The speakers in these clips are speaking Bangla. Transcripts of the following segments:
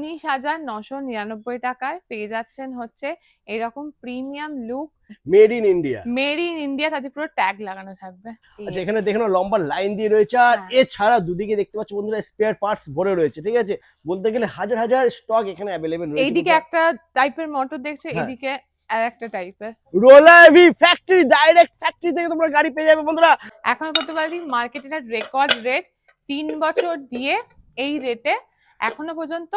19,999 টাকায় পেয়ে যাচ্ছেন হচ্ছে এরকম premium look made in India. তাতে পুরো ট্যাগ লাগানো থাকবে। আচ্ছা, এখানে দেখেন লম্বা লাইন দিয়ে রয়েছে, আর এছাড়া দুদিকে দেখতে পাচ্ছ বন্ধুরা স্পেয়ার পার্টস ভরে রয়েছে। ঠিক আছে, বলতে গেলে হাজার হাজার স্টক এখানে অ্যাভেলেবেল রয়েছে। এইদিকে একটা টাইপের মোটর দেখছো, এইদিকে আর একটা টাইপের। রোলা এভি ফ্যাক্টরি, ডাইরেক্ট ফ্যাক্টরি থেকে তোমরা গাড়ি পেয়ে যাবে বন্ধুরা। এখন বলতে পারি মার্কেটের রেকর্ড রেট 3 বছর দিয়ে এই রেটে এখনো পর্যন্ত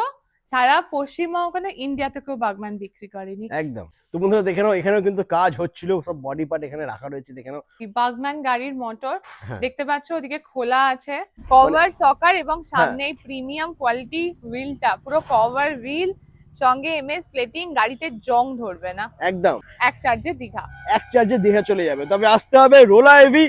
সারা পশ্চিমবঙ্গ ইন্ডিয়া থেকেও বাগম্যান বিক্রি করেনি। একদম। তো বন্ধুরা দেখে নাও, এখানেও কিন্তু কাজ হচ্ছিল, সব বডি পার্ট এখানে রাখা রয়েছে। দেখে নাও বাগম্যান গাড়ির মোটর দেখতে পাচ্ছ, ওদিকে খোলা আছে, কভার সকার এবং সামনে প্রিমিয়াম কোয়ালিটি হুইলটা, পুরো কভার হুইল সঙ্গে এমএস প্লেটিং, গাড়িতে জং ধরবে না। একদম এক চার্জে দীঘা চলে যাবে, তবে আসতে হবে Rola EV.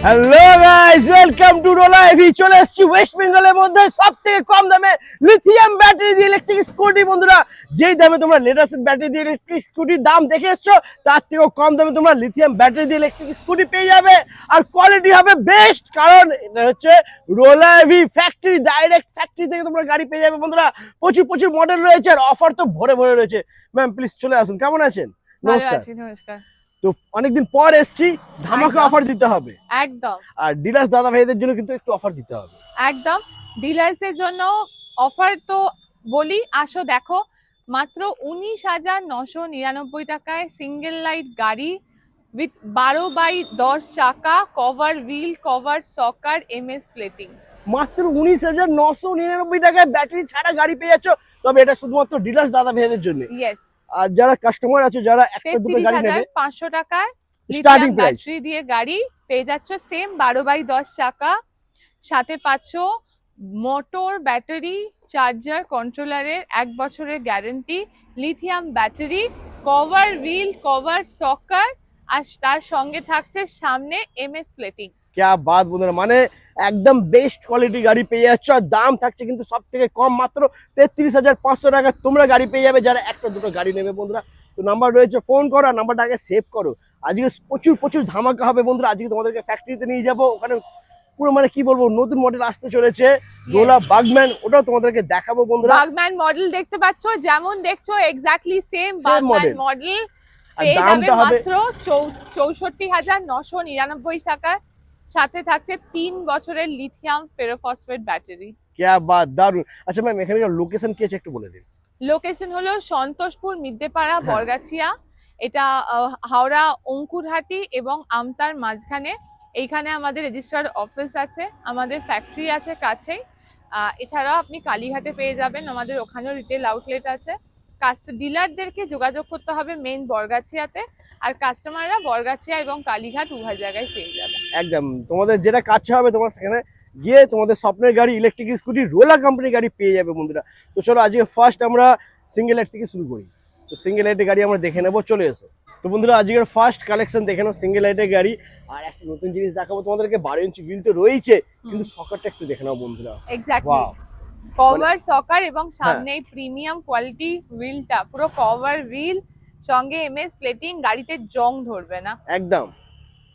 Hello guys, welcome to Rola EV. চলে এসেছি ওয়েস্ট বেঙ্গলের মধ্যে সবথেকে কম দামে লিথিয়াম ব্যাটারি দিয়ে ইলেকট্রিক স্কুটি। বন্ধুরা, যেই দামে তোমরা লেটেস্ট ব্যাটারি দিয়ে ইলেকট্রিক স্কুটির দাম দেখে এসছো, তার থেকেও কম দামে তোমরা লিথিয়াম ব্যাটারি দিয়ে ইলেকট্রিক স্কুটি পেয়ে যাবে, আর কোয়ালিটি হবে বেস্ট। কারণ এটা হচ্ছে Rola EV factory, direct factory থেকে তোমরা গাড়ি পেয়ে যাবে বন্ধুরা। প্রচুর প্রচুর মডেল রয়েছে, আর অফার তো ভরে ভরে রয়েছে। ম্যাম প্লিজ চলে আসুন। কেমন আছেন? নমস্কার। তো অনেকদিন পর এসছি, ধামাকা অফার দিতে হবে একদম। আর ডিলার্স দাদা ভাইদের জন্য কিন্তু একটু অফার দিতে হবে। একদম, ডিলার্সের জন্য অফার তো বলি, আসো দেখো, মাত্র 19,999 টাকায় সিঙ্গেল লাইট গাড়ি উইথ 12x10 চাকা, কভার হুইল, কভার সকার, এমএস প্লেটিং। মাত্র 19,999 টাকায় ব্যাটারি ছাড়া গাড়ি পেয়ে যাচ্ছ। তবে এটা শুধুমাত্র ডিলার্স দাদা ভাইদের জন্য। ইয়েস। আর যারা কাস্টমার আছে, যারা একটা দুটো গাড়ি নেবে, 33,500 টাকায় স্টার্টিং প্রাইস ব্যাটারি দিয়ে গাড়ি পেয়ে যাচ্ছ, সেম 12x10 চাকা, সাথে পাচ্ছ মোটর, ব্যাটারি, চার্জার, কন্ট্রোলারের 1 বছরের guarantee, lithium battery, cover wheel, cover shocker, আর তার সঙ্গে থাকছে সামনে এমএস প্লেটিং। क्या बात বন্ধুরা, মানে একদম বেস্ট কোয়ালিটি গাড়ি পেয়ে যাচ্ছ, আর দাম থাকছে কিন্তু সব থেকে কম, মাত্র 33,500 টাকা তোমরা গাড়ি পেয়ে যাবে যারা একটা দুটো গাড়ি নেবে বন্ধুরা। তো নাম্বার রয়েছে, ফোন করো, নাম্বারটা আগে সেভ করো। আজকে প্রচুর প্রচুর ধামাকা হবে বন্ধুরা। আজকে তোমাদেরকে ফ্যাক্টরিতে নিয়ে যাবো, ওখানে পুরো মানে কি বলবো, নতুন মডেল আসতে চলেছে রোলা বাগম্যান, ওটাও তোমাদেরকে দেখাবো বন্ধুরা। বাগম্যান মডেল দেখতে পাচ্ছ, যেমন দেখছো এক্স্যাক্টলি সেম বাগম্যান মডেল পেয়ে যাবে মাত্র 64,999 টাকা, সাথে থাকছে 3 বছরের লিথিয়াম ফেরোফসফেট ব্যাটারি। क्या बात, দারুন। আচ্ছা ম্যাম, এখানকার লোকেশন কি আছে একটু বলে দিন। লোকেশন হলো সন্তোষপুর, মিদ্যেপাড়া, বরগাছিয়া। এটা হাওড়া অঙ্কুরহাটি এবং আমতার মাঝখানে। এইখানে আমাদের রেজিস্টার্ড অফিস আছে, আমাদের ফ্যাক্টরি আছে কাছেই। এছাড়াও আপনি কালীঘাটে পেয়ে যাবেন, আমাদের ওখানেও রিটেল আউটলেট আছে। ডিলারদেরকে যোগাযোগ করতে হবে মেইন বরগাছিয়াতে, আর কাস্টমাররা বরগাছিয়া এবং কালীঘাট উভয় জায়গায় পেয়ে যাবে। একদম, তোমাদের যেটা কাছে হবে তোমরা সেখানে গিয়ে তোমাদের স্বপ্নের গাড়ি ইলেকট্রিক স্কুটি রোলা কোম্পানির গাড়ি পেয়ে যাবে বন্ধুরা। তো চলো আজকে ফার্স্ট আমরা সিঙ্গেল লাইট থেকে শুরু করি। তো সিঙ্গেল লাইটের গাড়ি আমরা দেখে নেবো, চলে এসো। তো বন্ধুরা, আজকের ফার্স্ট কালেকশন দেখে নাও সিঙ্গেল লাইটের গাড়ি। আর একটা নতুন জিনিস দেখাবো তোমাদেরকে, 12 ইঞ্চি হুইল তো রয়েছে, কিন্তু সকারটা একটু দেখে নাও বন্ধুরা। এক্স্যাক্টলি, কভার সকার এবং সামনে প্রিমিয়াম কোয়ালিটি হুইলটা, পুরো কভার হুইল সঙ্গে এমএস প্লেটিং, গাড়িতে জং ধরবে না একদম।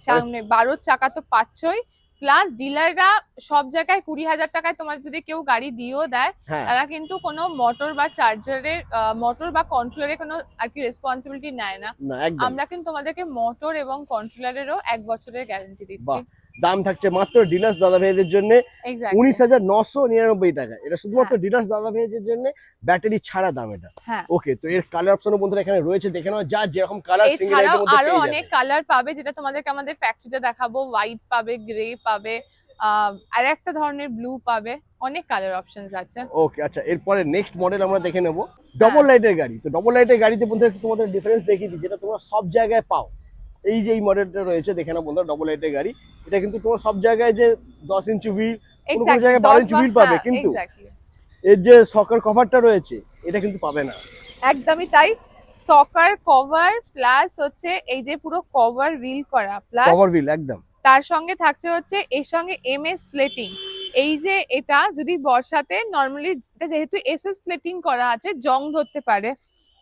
সামনে 12 চাকা তো পাচ্ছই, প্লাস ডিলাররা সব জায়গায় 20,000 টাকায় তোমার যদি কেউ গাড়ি দিয়েও দেয়, তারা কিন্তু কোনো মোটর বা চার্জারের মোটর বা কন্ট্রোলারের কোনো আর কি রেসপন্সিবিলিটি নেয় না। আমরা কিন্তু তোমাদেরকে মোটর এবং কন্ট্রোলারেরও 1 বছরের গ্যারান্টি দিচ্ছি। দাম থাকছে মাত্র ডিলার্স দাদা ভাইদের জন্য 19,999 টাকা। এটা শুধুমাত্র ডিলার্স দাদা ভাইদের জন্য, ব্যাটারি ছাড়া দাম এটা। ওকে, তো এর কালার অপশনও বন্ধুরা এখানে রয়েছে, দেখে নাও। যা যেরকম কালার সিঙ্গেল লাইটের মধ্যে আরো অনেক কালার পাবে, যেটা তোমাদেরকে আমাদের ফ্যাক্টরিতে দেখাবো। হোয়াইট পাবে, গ্রে পাবে, আর একটা ধরনের ব্লু পাবে, অনেক কালার অপশনস আছে। ওকে, আচ্ছা এরপরে নেক্সট মডেল আমরা দেখে নেব ডবল লাইটের গাড়ি। তো ডবল লাইটের গাড়িতে বন্ধুরা তোমাদের ডিফারেন্স দেখিয়ে দিই, যেটা তোমরা সব জায়গায় পাও। এই যে এই মডেলটা রয়েছে দেখে নাও বন্ধুরা, ডবল লাইটের গাড়ি। এটা কিন্তু তোমার সব জায়গায় যে 10 ইঞ্চি হুইল, কোনো জায়গায় 12 ইঞ্চি হুইল পাবে, কিন্তু এর যে সকার কভারটা রয়েছে এটা কিন্তু পাবে না। একদমই তাই, সকার কভার প্লাস হচ্ছে এই যে পুরো কভার রিল করা প্লাস কভার হুইল একদম। তার সঙ্গে থাকছে হচ্ছে এর সঙ্গে এমএস প্লেটিং। এই যে এটা যদি বর্ষাতে নর্মালি এটা যেহেতু এসএস প্লেটিং করা আছে জং ধরতে পারে,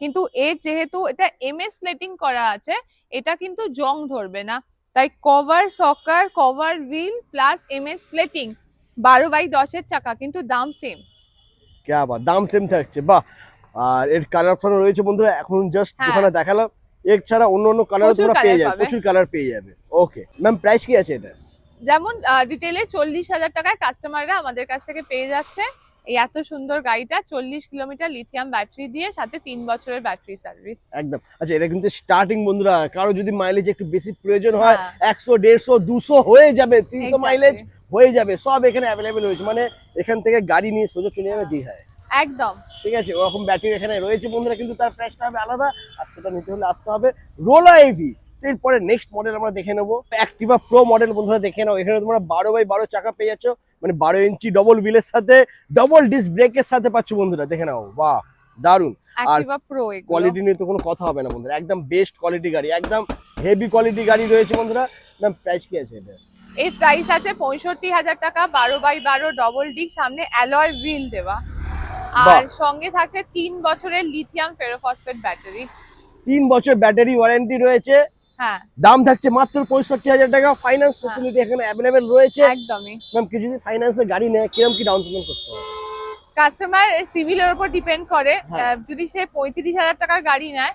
কিন্তু এর যেহেতু এটা এমএস প্লেটিং করা আছে এটা কিন্তু জং ধরবে না। তাই cover shocker cover wheel plus MS plating 12x10 চাকা, কিন্তু দাম সেম। ক্যা বাত, দাম সেম থাকছে, বাহ। আর এর কালার অপশন রয়েছে বন্ধুরা, এখন জাস্ট হ্যাঁ। ওখানে দেখালাম, এর ছাড়া অন্য অন্য কালার প্রচুর তোমরা পেয়ে colour যাবে, পাবে। প্রচুর কালার পেয়ে যাবে। ওকে ম্যাম, প্রাইস কি আছে এটা? যেমন রিটেলে 40,000 টাকায় কাস্টমাররা আমাদের কাছ থেকে পেয়ে যাচ্ছে এই এত সুন্দর গাড়িটা, 40 কিলোমিটার লিথিয়াম ব্যাটারি দিয়ে, সাথে 3 বছরের ব্যাটারি সার্ভিস। একদম। আচ্ছা, এটা কিন্তু স্টার্টিং বন্ধুরা, কারো যদি মাইলেজ একটু বেশি প্রয়োজন হয়, হ্যাঁ। 100 150 200 হয়ে যাবে, 300 Exactly. মাইলেজ হয়ে যাবে, সব এখানে অ্যাভেলেবেল রয়েছে। মানে এখান থেকে গাড়ি নিয়ে সোজা চলে যাবে দীঘায়। একদম। ঠিক আছে, ওরকম ব্যাটারি এখানে রয়েছে বন্ধুরা, কিন্তু তার প্রাইসটা হবে আলাদা, আর সেটা নিতে হলে আসতে হবে রোলা এভি। এরপরে নেক্সট মডেল আমরা দেখে নেবো অ্যাক্টিভা প্রো মডেল। বন্ধুরা দেখে নাও, এখানে তোমরা 12x12 চাকা পেয়ে যাচ্ছ, মানে 12 ইঞ্চি ডবল হুইলের সাথে ডবল ডিস্ক ব্রেকের সাথে পাচ্ছ বন্ধুরা। দেখে নাও, বাহ দারুন। আর অ্যাক্টিভা প্রো এগুলো কোয়ালিটি নিয়ে তো কোনো কথা হবে না বন্ধুরা, একদম বেস্ট কোয়ালিটি গাড়ি, একদম হেভি কোয়ালিটি গাড়ি রয়েছে বন্ধুরা। ম্যাম প্রাইস কি আছে এটা? এর প্রাইস আছে 65,000 টাকা, 12x12 ডবল ডিস্ক, সামনে অ্যালয় হুইল দেওয়া, বাহ। আর সঙ্গে থাকছে 3 বছরের লিথিয়াম ফেরোফসফেট ব্যাটারি। 3 বছর ব্যাটারি ওয়ারেন্টি রয়েছে, হ্যাঁ দাম থাকছে মাত্র 65,000 টাকা। ফাইন্যান্স ফ্যাসিলিটি এখানে অ্যাভেলেবেল রয়েছে। একদমই। ম্যাম, কি যদি ফাইন্যান্সে গাড়ি নেয়, কিরকম কি ডাউন পেমেন্ট করতে হবে? কাস্টমার সিভিলের উপর ডিপেন্ড করে। হ্যাঁ। যদি সে 35,000 টাকার গাড়ি নেয়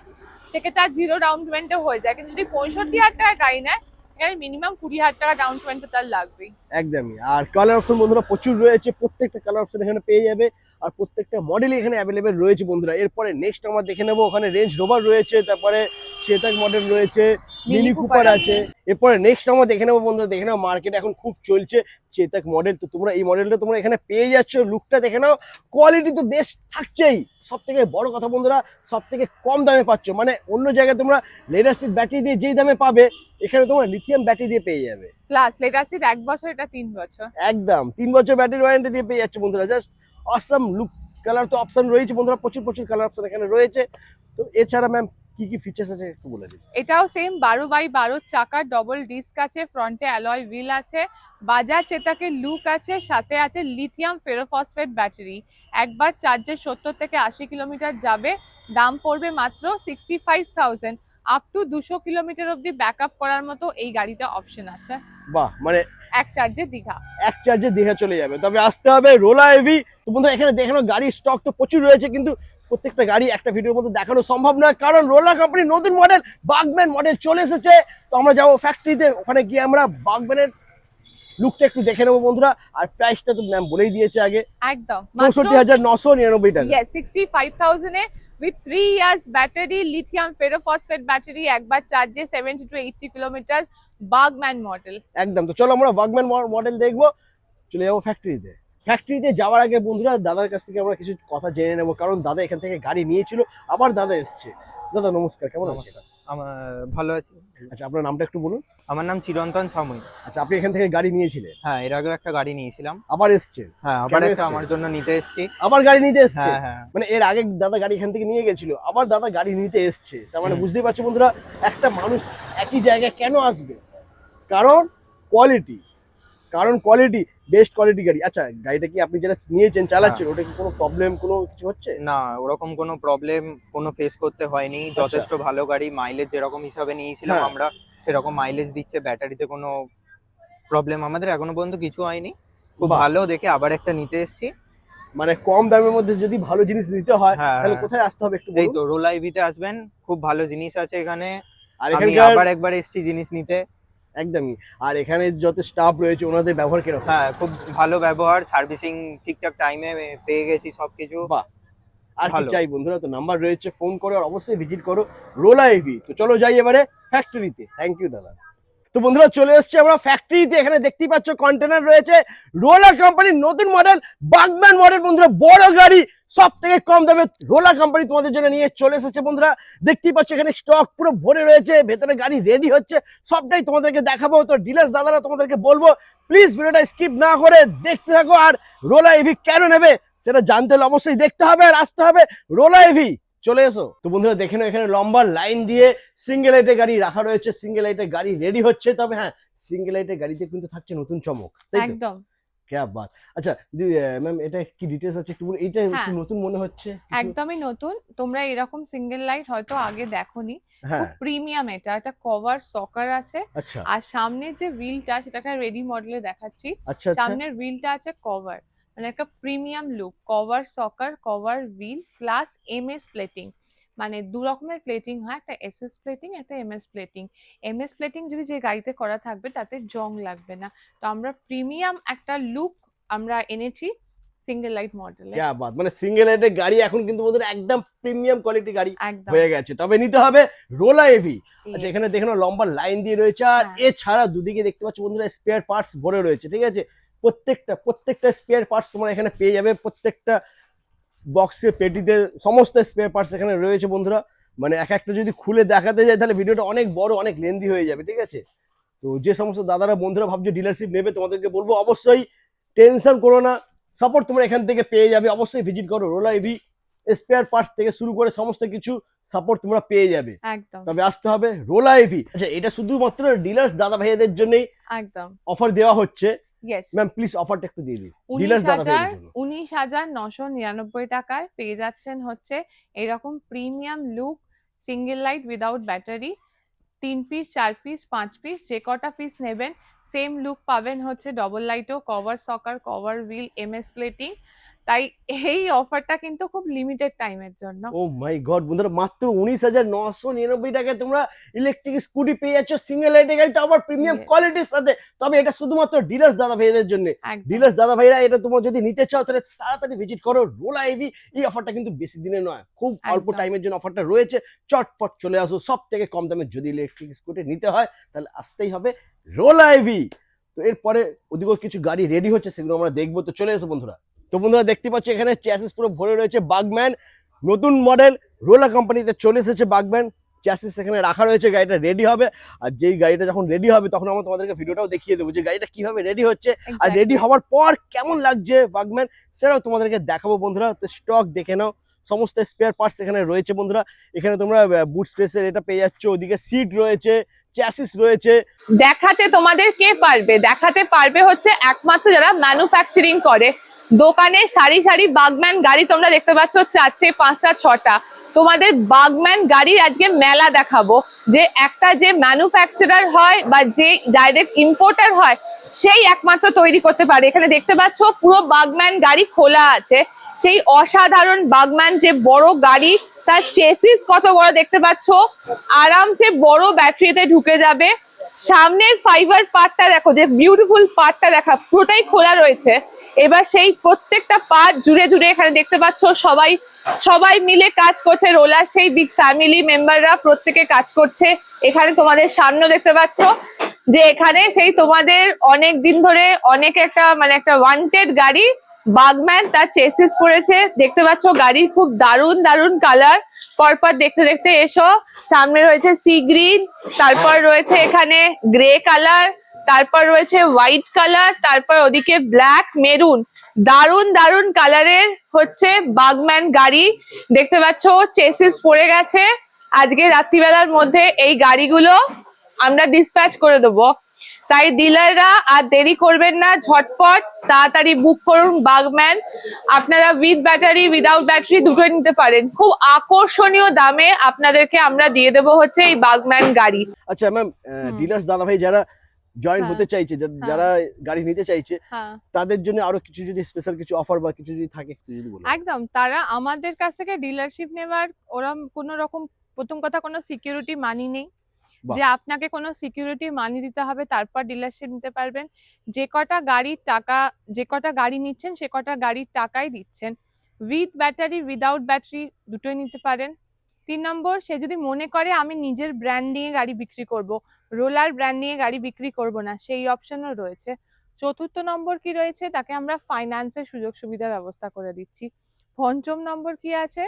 সেক্ষেত্রে তার 0 ডাউন পেমেন্টে হয়ে যায়, কিন্তু যদি 65,000 টাকার গাড়ি নেয় এখানে মিনিমাম 20,000 টাকা ডাউন পেমেন্ট তার লাগবেই। একদমই। আর কালার অপশন বন্ধুরা প্রচুর রয়েছে, প্রত্যেকটা কালার অপশন এখানে পেয়ে যাবে, আর প্রত্যেকটা মডেলই এখানে অ্যাভেলেবেল রয়েছে বন্ধুরা। এরপরে নেক্সট আমরা দেখে নেবো, ওখানে রেঞ্জ রোভার রয়েছে, তারপরে চেতাক মডেল রয়েছে, মিনি মিনি কুপার কুপার আছে। এরপরে নেক্সট আমরা দেখে নেবো বন্ধুরা, দেখে নাও মার্কেটে এখন খুব চলছে চেতাক মডেল। তো তোমরা এই মডেলটা তোমরা এখানে পেয়ে যাচ্ছ, লুকটা দেখে নাও, কোয়ালিটি তো বেস্ট থাকছেই। সব থেকে বড় কথা বন্ধুরা, সব থেকে কম দামে পাচ্ছ, মানে অন্য জায়গায় তোমরা লেড অ্যাসিড ব্যাটারি দিয়ে যেই দামে পাবে, এখানে তোমরা লিথিয়াম ব্যাটারি দিয়ে পেয়ে যাবে। প্লাস লেটাসিড 1 বছর, এটা 3 বছর। একদম 3 বছর ব্যাটারি ওয়ারেন্টি দিয়ে পেয়ে যাচ্ছে বন্ধুরা। Just awesome look. কালার তো অপশন রয়েছে বন্ধুরা, প্রচুর প্রচুর কালার অপশন এখানে রয়েছে। তো এছাড়া ম্যাম কি কি ফিচার্স আছে একটু বলে দিন। এটাও সেম 12x12 চাকার ডবল ডিস্ক আছে, ফ্রন্টে অ্যালয় হুইল আছে, বাজাজ চেতাকের লুক আছে, সাথে আছে লিথিয়াম ফেরোফসফেট ব্যাটারি। একবার চার্জে 70 থেকে 80 কিলোমিটার যাবে, দাম পড়বে মাত্র 65,000। আপ টু 200 কিলোমিটার অব্দি ব্যাকআপ করার মতো এই গাড়িতে অপশন আছে। বাহ, মানে এক চার্জে দীঘা। এক চার্জে দীঘা চলে যাবে, তবে আসতে হবে রোলা এভি। তো বন্ধুরা এখানে দেখানো গাড়ির স্টক তো প্রচুর রয়েছে, কিন্তু প্রত্যেকটা গাড়ি একটা ভিডিওর মধ্যে দেখানো সম্ভব নয়, কারণ রোলা কোম্পানির নতুন মডেল বাগম্যান মডেল চলে এসেছে। তো আমরা যাবো ফ্যাক্টরিতে, ওখানে গিয়ে আমরা বাগম্যানের লুকটা একটু দেখে নেবো বন্ধুরা। আর প্রাইসটা তো ম্যাম বলেই দিয়েছে আগে, একদম 64,999 টাকা। Yes, 65,000 A with 3 years battery, lithium ferrophosphate battery, একবার চার্জে 70 to 80 কিলোমিটার, বাগম্যান মডেল। একদম। তো চলো আমরা বাগম্যান মডেল দেখবো, চলে যাবো ফ্যাক্টরিতে। ফ্যাক্টরিতে যাওয়ার আগে বন্ধুরা দাদার কাছ থেকে আমরা কিছু কথা জেনে নেবো, কারণ দাদা এখান থেকে গাড়ি নিয়েছিল, আবার দাদা এসছে। দাদা নমস্কার, কেমন আছেন? আমার ভালো আছি। আচ্ছা, আপনার নামটা একটু বলুন। আমার নাম চিরন্তন সামুই। আচ্ছা, আপনি এখান থেকে গাড়ি নিয়েছিলেন, হ্যাঁ, এর আগেও একটা গাড়ি নিয়েছিলাম। আবার এসছেন? হ্যাঁ, আবার কেন একটা এসছেন? আমার জন্য নিতে এসেছি। আবার গাড়ি নিতে এসছে? হ্যাঁ হ্যাঁ। মানে এর আগে দাদা গাড়ি এখান থেকে নিয়ে গেছিল, আবার দাদা গাড়ি নিতে এসছে। তার মানে হুম। বুঝতেই পারছো বন্ধুরা, একটা মানুষ একই জায়গায় কেন আসবে? কারণ কোয়ালিটি, কারণ কোয়ালিটি, বেস্ট কোয়ালিটি গাড়ি। আচ্ছা, গাড়িটা কি আপনি যেটা নিয়েছেন চালাচ্ছেন, ওটা কি কোনো প্রবলেম কোনো কিছু হচ্ছে? না, ওরকম কোনো প্রবলেম কোনো ফেস করতে হয়নি। যথেষ্ট ভালো গাড়ি, মাইলেজ যেরকম হিসাবে নিয়েছিলাম হ্যাঁ। আমরা সেরকম মাইলেজ দিচ্ছে। ব্যাটারিতে কোনো প্রবলেম আমাদের এখনো পর্যন্ত কিছু হয়নি। খুব বাহ। ভালো দেখে আবার একটা নিতে এসেছি। মানে কম দামের মধ্যে যদি ভালো জিনিস নিতে হয়, হ্যাঁ, তাহলে হ্যাঁ। কোথায় আসতে হবে একটু এই বলুন। তো রোলা ইভিতে আসবেন, খুব ভালো জিনিস আছে এখানে। আর আমি এখানকার আবার একবার এসেছি জিনিস নিতে। একদমই। আর এখানে যত স্টাফ রয়েছে ওনাদের ব্যবহার কিরকম? হ্যাঁ, খুব ভালো ব্যবহার, সার্ভিসিং ঠিকঠাক টাইমে পেয়ে গেছি সবকিছু। বাহ। আর কি ভালো। চাই বন্ধুরা, তো নাম্বার রয়েছে, ফোন করো, আর অবশ্যই ভিজিট করো রোলা এভি। তো চলো যাই এবারে ফ্যাক্টরিতে। থ্যাংক ইউ দাদা। তো বন্ধুরা চলে এসেছি আমরা ফ্যাক্টরিতে, এখানে দেখতেই পাচ্ছ কন্টেনার রয়েছে, রোলা কোম্পানির নতুন মডেল বাগম্যান মডেল বন্ধুরা, বড় গাড়ি, সব থেকে কম দামে রোলা কোম্পানি তোমাদের জন্য নিয়ে চলে এসেছে বন্ধুরা। দেখতেই পাচ্ছ এখানে স্টক পুরো ভরে রয়েছে, ভেতরে গাড়ি রেডি হচ্ছে, সবটাই তোমাদেরকে দেখাবো। তো ডিলার্স দাদারা তোমাদেরকে বলবো প্লিজ ভিডিওটা স্কিপ না করে দেখতে থাকো, আর রোলা এভি কেন নেবে সেটা জানতে হলে অবশ্যই দেখতে হবে আর আসতে হবে রোলা এভি। চলে এসো। তো বন্ধুরা দেখে নাও এখানে লম্বা লাইন দিয়ে সিঙ্গেল লাইটের গাড়ি রাখা রয়েছে, সিঙ্গেল লাইটের গাড়ি রেডি হচ্ছে। তবে হ্যাঁ, সিঙ্গেল লাইটের গাড়িতে কিন্তু থাকছে নতুন চমক, তাই তো? একদম ক্যা বাত। আচ্ছা ম্যাম, এটা কি ডিটেলস আছে একটু এইটা একটু হ্যাঁ নতুন মনে হচ্ছে কিছু? একদমই নতুন, তোমরা এরকম সিঙ্গেল লাইট হয়তো আগে দেখোনি। হ্যাঁ। খুব প্রিমিয়াম, এটা কভার সকার আছে। আচ্ছা আর সামনের যে হুইলটা সেটাকে রেডি মডেলে দেখাচ্ছি। আচ্ছা আচ্ছা। সামনের হুইলটা আছে কভার, মানে একটা premium look, cover shocker, cover wheel plus MS plating. মানে দু রকমের প্লেটিং হয়, একটা এসএস প্লেটিং, একটা এমএস প্লেটিং। এমএস প্লেটিং যদি যে গাড়িতে করা থাকবে তাতে জং লাগবে না। তো আমরা প্রিমিয়াম একটা লুক আমরা এনেছি সিঙ্গেল লাইট মডেলে। ক্যা বাত, মানে সিঙ্গেল লাইটের গাড়ি এখন কিন্তু বন্ধুরা একদম প্রিমিয়াম কোয়ালিটি গাড়ি একদম হয়ে গেছে। তবে নিতে হবে রোলা এভি। আচ্ছা Yes. এখানে দেখে নাও লম্বা লাইন দিয়ে রয়েছে, আর হ্যাঁ। এছাড়া দুদিকে দেখতে পাচ্ছ বন্ধুরা স্পেয়ার পার্টস ভরে রয়েছে, ঠিক আছে? প্রত্যেকটা স্পেয়ার পার্টস তোমরা এখানে পেয়ে যাবে, প্রত্যেকটা বক্সে পেটিতে সমস্ত স্পেয়ার পার্টস এখানে রয়েছে বন্ধুরা। মানে এক একটা যদি খুলে দেখাতে যায় তাহলে ভিডিওটা অনেক বড়, অনেক লেন্দি হয়ে যাবে, ঠিক আছে? তো যে সমস্ত দাদারা বন্ধুরা ভাবছো ডিলারশিপ নেবে, তোমাদেরকে বলবো অবশ্যই টেনশন করো না, সাপোর্ট তোমরা এখান থেকে পেয়ে যাবে। অবশ্যই ভিজিট করো রোলা এভি, স্পেয়ার পার্টস থেকে শুরু করে সমস্ত কিছু সাপোর্ট তোমরা পেয়ে যাবে। একদম তবে আসতে হবে রোলা এভি। আচ্ছা এটা শুধুমাত্র ডিলার্স দাদা ভাইয়াদের জন্যই একদম অফার দেওয়া হচ্ছে। ইয়েস। ম্যাম প্লিজ অফারটা একটু দিয়ে দিন ডিলার্স দাদা ভাইয়াদের জন্য। 19,999 টাকায় পেয়ে যাচ্ছেন হচ্ছে এরকম premium look single light without battery. 3 piece, 4 piece, 5 piece, যে কটা পিস নেবেন সেম লুক পাবেন হচ্ছে ডবল লাইটও, cover shocker, cover wheel, MS plating. তাই এই অফারটা কিন্তু খুব লিমিটেড টাইমের জন্য। ও মাই গড বন্ধুরা, মাত্র 19,999 টাকায় তোমরা ইলেকট্রিক স্কুটি পেয়ে যাচ্ছ সিঙ্গেল লাইটের গাড়িতে, আবার প্রিমিয়াম Yes. কোয়ালিটির সাথে। তবে এটা শুধুমাত্র ডিলার্স দাদা ভাইদের জন্য। একদম ডিলার্স দাদা ভাইরা এটা তোমরা যদি নিতে চাও তাহলে তাড়াতাড়ি ভিজিট করো রোলা এভি। এই অফারটা কিন্তু বেশি দিনে নয়, খুব অল্প একদম। টাইমের জন্য অফারটা রয়েছে। চটপট চলে আসো, সব থেকে কম দামে যদি ইলেকট্রিক স্কুটি নিতে হয় তাহলে আসতেই হবে রোলা এভি। তো এরপরে ওদিকেও কিছু গাড়ি রেডি হচ্ছে, সেগুলো আমরা দেখবো। তো চলে এসো বন্ধুরা। তো বন্ধুরা দেখতে পাচ্ছ এখানে চ্যাসিস পুরো ভরে রয়েছে বাগম্যান, নতুন মডেল রোলা কোম্পানিতে চলে এসেছে বাগম্যান চ্যাসিস এখানে রাখা রয়েছে। গাড়িটা রেডি হবে, আর যেই গাড়িটা যখন রেডি হবে তখন আমরা তোমাদেরকে ভিডিওটাও দেখিয়ে দেবো যে গাড়িটা কিভাবে রেডি হচ্ছে, আর রেডি হওয়ার পর কেমন লাগছে বাগম্যান সেটাও তোমাদেরকে দেখাবো বন্ধুরা। তো স্টক দেখে নাও, সমস্ত স্পেয়ার পার্টস এখানে রয়েছে বন্ধুরা। এখানে তোমরা বুট স্পেসের এটা পেয়ে যাচ্ছ, ওদিকে সিট রয়েছে, চ্যাসিস রয়েছে। দেখাতে তোমাদের কে পারবে? দেখাতে পারবে হচ্ছে একমাত্র যারা ম্যানুফ্যাকচারিং করে। দোকানে সারি সারি বাগম্যান গাড়ি তোমরা দেখতে পাচ্ছ, 4টে, 5টা, 6টা। তোমাদের বাগম্যান গাড়ির আজকে মেলা দেখাবো, যে একটা যে ম্যানুফ্যাকচারার হয় বা যে ডাইরেক্ট ইম্পোর্টার হয় সেই একমাত্র তৈরি করতে পারে। এখানে দেখতে পাচ্ছ পুরো বাগম্যান গাড়ি খোলা আছে। সেই অসাধারণ বাগম্যান যে বড় গাড়ি, তার চেসিস কত বড় দেখতে পাচ্ছ, আরামসে বড় ব্যাটারিতে ঢুকে যাবে। সামনের ফাইবার পার্টটা দেখো, যে বিউটিফুল পার্টটা দেখা, পুরোটাই খোলা রয়েছে। এবার সেই প্রত্যেকটা পার্ট জুড়ে জুড়ে এখানে দেখতে পাচ্ছ সবাই মিলে কাজ করছে। রোলার সেই বিগ ফ্যামিলি মেম্বাররা প্রত্যেকে কাজ করছে। এখানে তোমাদের সামনে দেখতে পাচ্ছ যে এখানে সেই তোমাদের অনেক দিন ধরে অনেক একটা মানে একটা ওয়ান্টেড গাড়ি বাগম্যান, তার চেসিস পড়েছে। দেখতে পাচ্ছ গাড়ির খুব দারুণ দারুণ কালার। পরপর দেখতে দেখতে এসো, সামনে রয়েছে সি গ্রিন, তারপর রয়েছে এখানে গ্রে কালার, তারপর রয়েছে হোয়াইট কালার, তারপর ওদিকে ব্ল্যাক, মেরুন। দারুণ দারুণ কালারের হচ্ছে বাগম্যান গাড়ি দেখতে পাচ্ছ। চেসিস পড়ে গেছে, আজকে রাত্রিবেলার মধ্যে এই গাড়িগুলো আমরা ডিসপ্যাচ করে দেবো। তাই ডিলাররা আর দেরি করবেন না, ঝটপট তাড়াতাড়ি বুক করুন বাগম্যান। আপনারা উইথ ব্যাটারি উইদাউট ব্যাটারি দুটোই নিতে পারেন। খুব আকর্ষণীয় দামে আপনাদেরকে আমরা দিয়ে দেবো হচ্ছে এই বাগম্যান গাড়ি। আচ্ছা ম্যাম, ডিলার্স দাদা ভাই যারা জয়েন হ্যাঁ, হতে চাইছে, যারা গাড়ি নিতে চাইছে, হ্যাঁ তাদের জন্য আরো কিছু যদি স্পেশাল কিছু অফার বা কিছু যদি থাকে একটু যদি বলো। একদম, তারা আমাদের কাছ থেকে ডিলারশিপ নেবার ওরম কোনো রকম, প্রথম কথা কোনো সিকিউরিটি মানি নেই বাহ। যে আপনাকে কোনো সিকিউরিটি মানি দিতে হবে তারপর ডিলারশিপ নিতে পারবেন। যে কটা গাড়ির টাকা, যে কটা গাড়ি নিচ্ছেন সে কটা গাড়ির টাকাই দিচ্ছেন। উইথ ব্যাটারি উইদাউট ব্যাটারি দুটোই নিতে পারেন। 3 নম্বর, সে যদি মনে করে আমি নিজের ব্র্যান্ড নিয়ে গাড়ি বিক্রি করব, রোলার ব্র্যান্ড নিয়ে গাড়ি বিক্রি করব না, সেই অপশনও রয়েছে। 4র্থ নম্বর কি রয়েছে, তাকে আমরা ফাইন্যান্সের সুযোগ সুবিধা ব্যবস্থা করে দিচ্ছি। 5ম নম্বর কি আছে,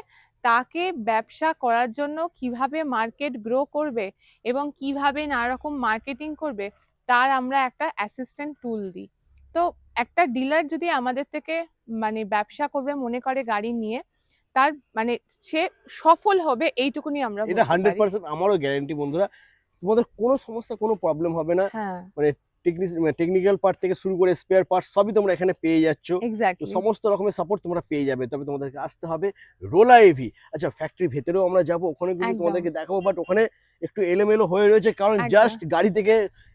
তাকে ব্যবসা করার জন্য কিভাবে মার্কেট গ্রো করবে এবং কিভাবে নানা রকম মার্কেটিং করবে তার আমরা একটা অ্যাসিস্ট্যান্ট টুল দিই। তো একটা ডিলার যদি আমাদের থেকে মানে ব্যবসা করবে মনে করে গাড়ি নিয়ে, তার মানে সে সফল হবে এইটুকুনি আমরা এটা বলতে পারি। 100% আমারও গ্যারান্টি বন্ধুরা, তোমাদের কোনো সমস্যা কোনো প্রবলেম হবে না। হ্যাঁ, মানে টেকনিক্যাল পার্ট থেকে শুরু করে স্পেয়ার পার্ট সবই তোমরা এখানে পেয়ে যাচ্ছ। তো এক্স্যাক্টলি। সমস্ত রকমের সাপোর্ট তোমরা পেয়ে যাবে, তবে তোমাদেরকে আসতে হবে রোলা এভি। আচ্ছা, ফ্যাক্টরির ভেতরেও আমরা যাব, ওখানে কিন্তু একদম। তোমাদেরকে দেখাবো, বাট ওখানে একটু এলোমেলো হয়ে রয়েছে কারণ একদম। জাস্ট গাড়ি থেকে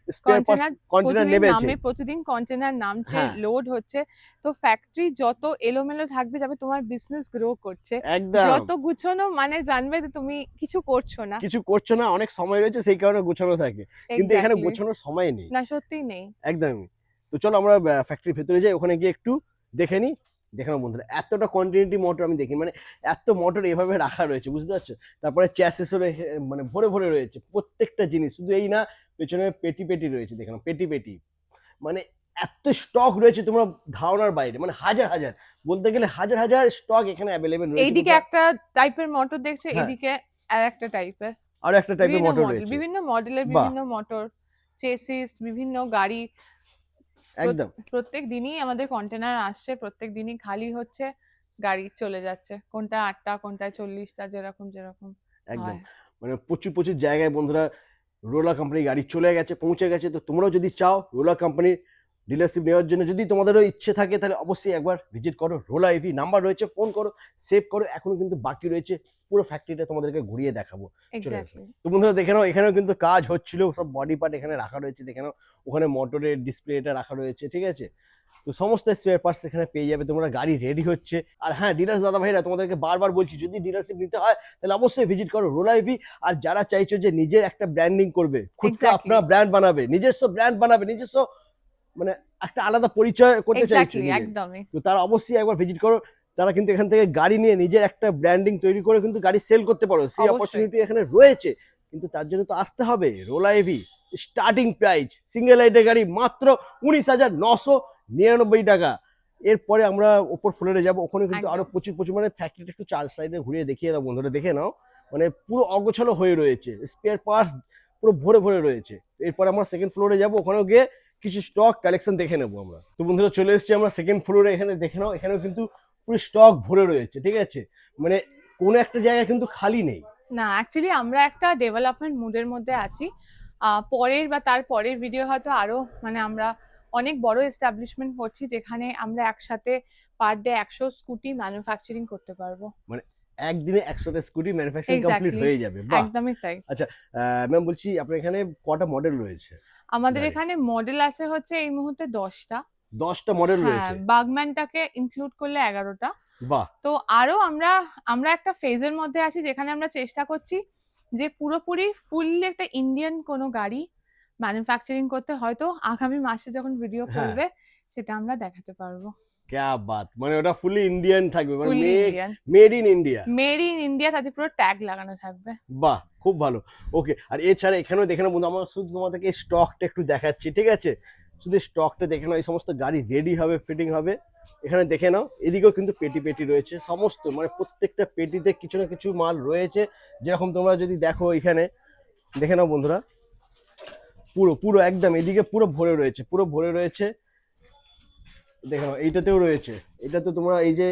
স্পেয়ার পার্টস কন্টেনার নেমেছে। প্রতিদিন কন্টেনার নামছে, হ্যাঁ লোড হচ্ছে। তো ফ্যাক্টরি যত এলোমেলো থাকবে, যাবে তোমার বিজনেস গ্রো করছে। একদম, যত গুছানো মানে জানবে যে তুমি কিছু করছো না। কিছু করছো না, অনেক সময় রয়েছে সেই কারণে গোছানো থাকে, কিন্তু এখানে এক্স্যাক্টলি। গোছানোর সময় নেই। না, সত্যিই নেই। একদমই। তো চলো আমরা ফ্যাক্টরির ভেতরে যাই, ওখানে গিয়ে একটু দেখে নিই। দেখে নাও বন্ধুরা, এতটা কন্টিনিউটি মোটর আমি দেখি, মানে এত মোটর এভাবে রাখা রয়েছে, বুঝতে পারছো? তারপরে চ্যাসিসও মানে ভরে ভরে রয়েছে প্রত্যেকটা জিনিস, শুধু এই না, পেছনে পেটি পেটি রয়েছে, দেখে নাও পেটি পেটি, মানে এত স্টক রয়েছে তোমরা ধারণার বাইরে, মানে হাজার হাজার, বলতে গেলে হাজার হাজার স্টক এখানে অ্যাভেলেবেল রয়েছে। এইদিকে একটা টাইপের মোটর দেখছো, হ্যাঁ। এইদিকে আর একটা টাইপের। আরো একটা টাইপের মোটর রয়েছে। বিভিন্ন মডেলের বাহ, বিভিন্ন মোটর, চেসিস, বিভিন্ন গাড়ি। একদম প্রত্যেক দিনই আমাদের কন্টেনার আসছে, প্রত্যেক দিনই খালি হচ্ছে, গাড়ি চলে যাচ্ছে, কোনটা 8টা, কোনটায় 40টা, যেরকম যেরকম একদম। হয়। মানে প্রচুর প্রচুর জায়গায় বন্ধুরা রোলা কোম্পানির গাড়ি চলে গেছে, পৌঁছে গেছে। তো তোমরাও যদি চাও রোলা কোম্পানির ডিলারশিপ নেওয়ার জন্য, যদি তোমাদেরও ইচ্ছে থাকে, তাহলে অবশ্যই একবার ভিজিট করো রোলা এভি। নাম্বার রয়েছে, ফোন করো, সেভ করো। এখনো কিন্তু বাকি রয়েছে, পুরো ফ্যাক্টরিটা তোমাদেরকে ঘুরিয়ে দেখাবো। চলে আসো। এক্স্যাক্টলি। তো বন্ধুরা দেখে নাও, এখানেও কিন্তু কাজ হচ্ছিল, সব বডি পার্ট এখানে রাখা রয়েছে, দেখে নাও ওখানে মোটরের ডিসপ্লেটা রাখা রয়েছে, ঠিক আছে? তো সমস্ত স্পেয়ার পার্টস এখানে পেয়ে যাবে তোমরা, গাড়ি রেডি হচ্ছে। আর হ্যাঁ, ডিলার্স দাদা ভাইরা তোমাদেরকে বারবার বলছি, যদি ডিলারশিপ নিতে হয় তাহলে অবশ্যই ভিজিট করো রোলা এভি। আর যারা চাইছো যে নিজের একটা ব্র্যান্ডিং করবে, খুদকা এক্স্যাক্টলি। আপনার ব্র্যান্ড বানাবে, নিজস্ব ব্র্যান্ড বানাবে, নিজস্ব মানে একটা আলাদা পরিচয় করতে চাইছো এক্স্যাক্টলি, নিজের, একদমই। তো তারা অবশ্যই একবার ভিজিট করো। তারা কিন্তু এখান থেকে গাড়ি নিয়ে নিজের একটা ব্র্যান্ডিং তৈরি করে কিন্তু গাড়ি সেল করতে পারো, সেই অবশ্যই। অপরচুনিটি এখানে রয়েছে। কিন্তু তার জন্য তো আসতে হবে Rola AV. Starting price single লাইটের গাড়ি মাত্র 19,999 টাকা। এরপরে আমরা ওপর ফ্লোরে যাবো, ওখানে কিন্তু আরো একদম। প্রচুর প্রচুর, মানে ফ্যাক্টরিটা একটু চার সাইডে ঘুরিয়ে দেখিয়ে দাও বন্ধুরা, দেখে নাও। মানে পুরো অগোছালো হয়ে রয়েছে, স্পেয়ার পার্টস পুরো ভরে ভরে রয়েছে। এরপর আমরা সেকেন্ড ফ্লোরে যাবো, ওখানেও গিয়ে কিছু স্টক কালেকশন দেখে নেবো আমরা। তো বন্ধুরা চলে এসেছি আমরা সেকেন্ড ফ্লোরে, এখানে দেখে নাও, এখানেও কিন্তু পুরো স্টক ভরে রয়েছে, ঠিক আছে? মানে কোনো একটা জায়গা কিন্তু খালি নেই। না, অ্যাকচুয়ালি আমরা একটা ডেভেলপমেন্ট মুডের মধ্যে আছি। পরের বা তার পরের ভিডিও হয়তো আরো মানে আমরা অনেক বড় এস্টাবলিশমেন্ট করছি, যেখানে আমরা একসাথে পার ডে 100 স্কুটি ম্যানুফ্যাকচারিং করতে পারবো। মানে একদিনে 100টা স্কুটি ম্যানুফ্যাকচারিং কমপ্লিট এক্স্যাক্টলি, হয়ে যাবে। বাহ। একদমই তাই। আচ্ছা ম্যাম, বলছি আপনার এখানে কটা মডেল রয়েছে? আমাদের গাড়ি এখানে মডেল আছে হচ্ছে এই মুহূর্তে 10টা। 10টা মডেল হ্যাঁ, রয়েছে। বাগম্যানটাকে ইনক্লুড করলে 11টা। বাহ। তো আরো আমরা আমরা একটা ফেজের মধ্যে আছি, যেখানে আমরা চেষ্টা করছি যে পুরোপুরি ফুললি একটা ইন্ডিয়ান কোনো গাড়ি ম্যানুফ্যাকচারিং করতে। হয়তো আগামী মাসে যখন ভিডিও হ্যাঁ, করবে সেটা আমরা দেখাতে পারবো। ক্যা বাত, মানে ওটা ফুলি ইন্ডিয়ান থাকবে, মানে fully Indian, made in India. Made in India, তাতে পুরো ট্যাগ লাগানো থাকবে। বাহ, খুব ভালো। ওকে, আর এছাড়া এখানেও দেখে নাও বন্ধু, আমার শুধু তোমাদেরকে স্টকটা একটু দেখাচ্ছি, ঠিক আছে? শুধু স্টকটা দেখে নাও, এই সমস্ত গাড়ি রেডি হবে, ফিটিং হবে, এখানে দেখে নাও। এদিকেও কিন্তু পেটি পেটি রয়েছে, সমস্ত মানে প্রত্যেকটা পেটিতে কিছু না কিছু মাল রয়েছে। যেরকম তোমরা যদি দেখো এখানে, দেখে নাও বন্ধুরা, পুরো পুরো একদম এদিকে পুরো ভরে রয়েছে, পুরো ভরে রয়েছে। দেখে নাও এইটাতেও রয়েছে, এটাতে তোমরা এই যে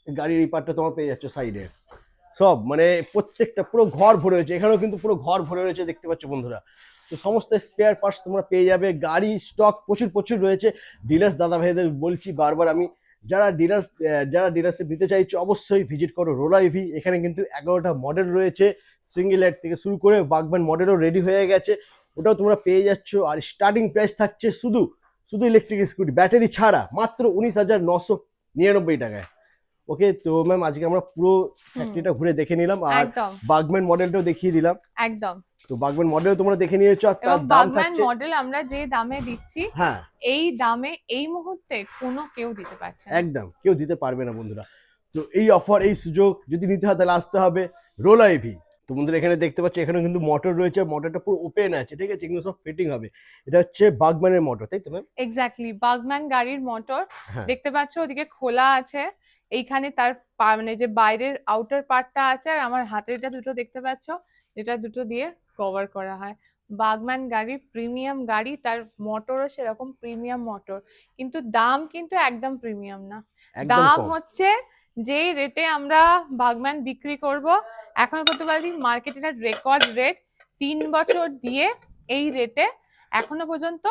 গাড়ির এই পার্টটা তোমার পেয়ে যাচ্ছ সাইডে, সব মানে প্রত্যেকটা পুরো ঘর ভরে রয়েছে। এখানেও কিন্তু পুরো ঘর ভরে রয়েছে, দেখতে পাচ্ছ বন্ধুরা। তো সমস্ত স্পেয়ার পার্টস তোমরা পেয়ে যাবে, গাড়ি স্টক প্রচুর প্রচুর রয়েছে। ডিলার্স দাদা ভাইদের বলছি বারবার আমি, যারা ডিলারশিপ নিতে চাইছো অবশ্যই ভিজিট করো রোলা ইভি। এখানে কিন্তু 11টা মডেল রয়েছে, সিঙ্গেল লাইট থেকে শুরু করে বাগম্যান মডেলও রেডি হয়ে গেছে, ওটাও তোমরা পেয়ে যাচ্ছ। আর স্টার্টিং প্রাইস থাকছে শুধু শুধু ইলেকট্রিক স্কুটি ব্যাটারি ছাড়া মাত্র 19,999 টাকায়। ওকে, তো ম্যাম আজকে আমরা পুরো ফ্যাক্টরিটা ঘুরে দেখে নিলাম, আর একদম বাগম্যান মডেলটাও দেখিয়ে দিলাম। একদম। তো বাগম্যান মডেল তোমরা দেখে নিয়েছো, আর এবং তার দাম বাগম্যান থাকছে, মডেল আমরা যে দামে দিচ্ছি, হ্যাঁ এই দামে এই মুহূর্তে কোনো কেউ দিতে পারছে না। একদম কেউ দিতে পারবে না বন্ধুরা। তো এই অফার, এই সুযোগ যদি নিতে হয় তাহলে আসতে হবে রোলা ইভি। তো বন্ধুরা এখানে দেখতে পাচ্ছ, এখানে কিন্তু মোটর রয়েছে, মোটরটা পুরো ওপেন আছে, ঠিক আছে? এগুলো সব ফিটিং হবে। এটা হচ্ছে বাগম্যানের মোটর, তাই তো ম্যাম? এক্স্যাক্টলি, বাগম্যান গাড়ির মোটর। হ্যাঁ দেখতে পাচ্ছ ওদিকে খোলা আছে, এইখানে তার মানে যে বাইরের আউটার পার্টটা আছে, আর আমার হাতে এটা দুটো দেখতে পাচ্ছ, যেটা দুটো দিয়ে কভার করা হয়। বাগম্যান গাড়ি প্রিমিয়াম গাড়ি, তার মোটরও সেরকম প্রিমিয়াম মোটর, কিন্তু দাম কিন্তু একদম প্রিমিয়াম না। একদম দাম কম। হচ্ছে যে রেটে আমরা বাগম্যান বিক্রি করব, এখন বলতে পারি মার্কেটের রেকর্ড রেট 3 বছর দিয়ে এই রেটে এখনো পর্যন্ত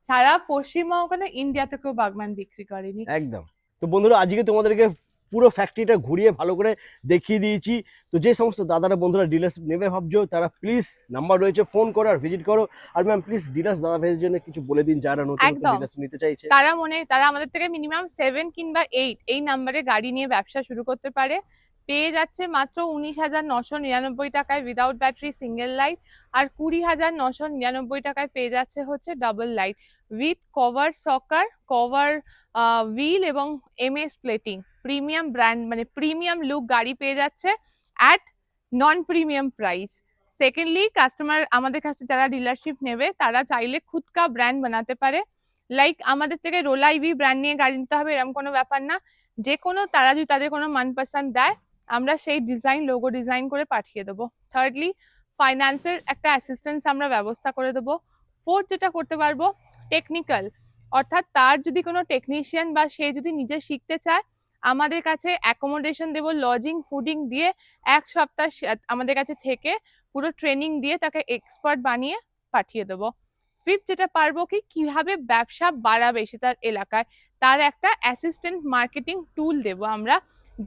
সারা পশ্চিমবঙ্গ কেন ইন্ডিয়া থেকেও বাগম্যান বিক্রি করেনি। একদম। তো বন্ধুরা আজকে তোমাদেরকে পুরো ফ্যাক্টরিটা ঘুরিয়ে ভালো করে দেখিয়ে দিয়েছি। তো যে সমস্ত দাদারা বন্ধুরা ডিলারশিপ নেবে ভাবছো তারা প্লিজ নাম্বার রয়েছে, ফোন করো আর ভিজিট করো। আর ম্যাম প্লিজ ডিলার্স দাদা ভাইয়ের জন্য কিছু বলে দিন যারা নতুন একদম। ডিলারশিপ নিতে চাইছে। তারা আমাদের থেকে মিনিমাম 7 কিংবা 8 এই নাম্বারে গাড়ি নিয়ে ব্যবসা শুরু করতে পারে। পেয়ে যাচ্ছে মাত্র 19,999 টাকায় উইদাউট ব্যাটারি সিঙ্গেল লাইট, আর 20,999 টাকায় পেয়ে যাচ্ছে হচ্ছে double light with cover shocker, cover wheel এবং এমএস প্লেটিং। প্রিমিয়াম ব্র্যান্ড মানে প্রিমিয়াম লুক গাড়ি পেয়ে যাচ্ছে at non premium price. Secondly customer আমাদের কাছে যারা ডিলারশিপ নেবে তারা চাইলে খুদ কা ব্র্যান্ড বানাতে পারে। লাইক আমাদের থেকে রোলাইভি ব্র্যান্ড নিয়ে গাড়ি নিতে হবে এরকম কোনো ব্যাপার না। যে কোনো তারা যদি তাদের কোনো মনপসন্দ দেয় আমরা সেই ডিজাইন লোগো ডিজাইন করে পাঠিয়ে দেবো। থার্ডলি ফাইন্যান্সের একটা অ্যাসিস্ট্যান্স আমরা ব্যবস্থা করে দেবো। ফোর্থ যেটা করতে পারবো টেকনিক্যাল, অর্থাৎ তার যদি কোনো টেকনিশিয়ান বা সে যদি নিজে শিখতে চায় আমাদের কাছে অ্যাকোমোডেশন দেবো, লজিং ফুডিং দিয়ে 1 সপ্তাহ আমাদের কাছে থেকে পুরো ট্রেনিং দিয়ে তাকে এক্সপার্ট বানিয়ে পাঠিয়ে দেবো। ফিফথ যেটা পারবো কি কিভাবে ব্যবসা বাড়াবে সে তার এলাকায়, তার একটা অ্যাসিস্ট্যান্ট মার্কেটিং টুল দেবো আমরা,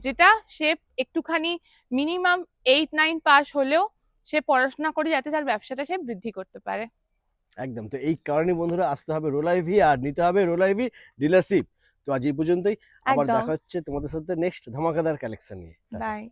যেটা সে একটুখানি মিনিমাম 8-9 পাস হলেও সে পড়াশোনা করে যাতে তার ব্যবসাটা সে বৃদ্ধি করতে পারে। একদম। তো এই কারণে বন্ধুরা আসতে হবে রোলাইভি আর নিতে হবে রোলাইভি ডিলারশিপ। তো আজ এই পর্যন্তই, আবার একদম। দেখা হচ্ছে তোমাদের সাথে নেক্সট ধামাকাদার কালেকশন নিয়ে। বাই।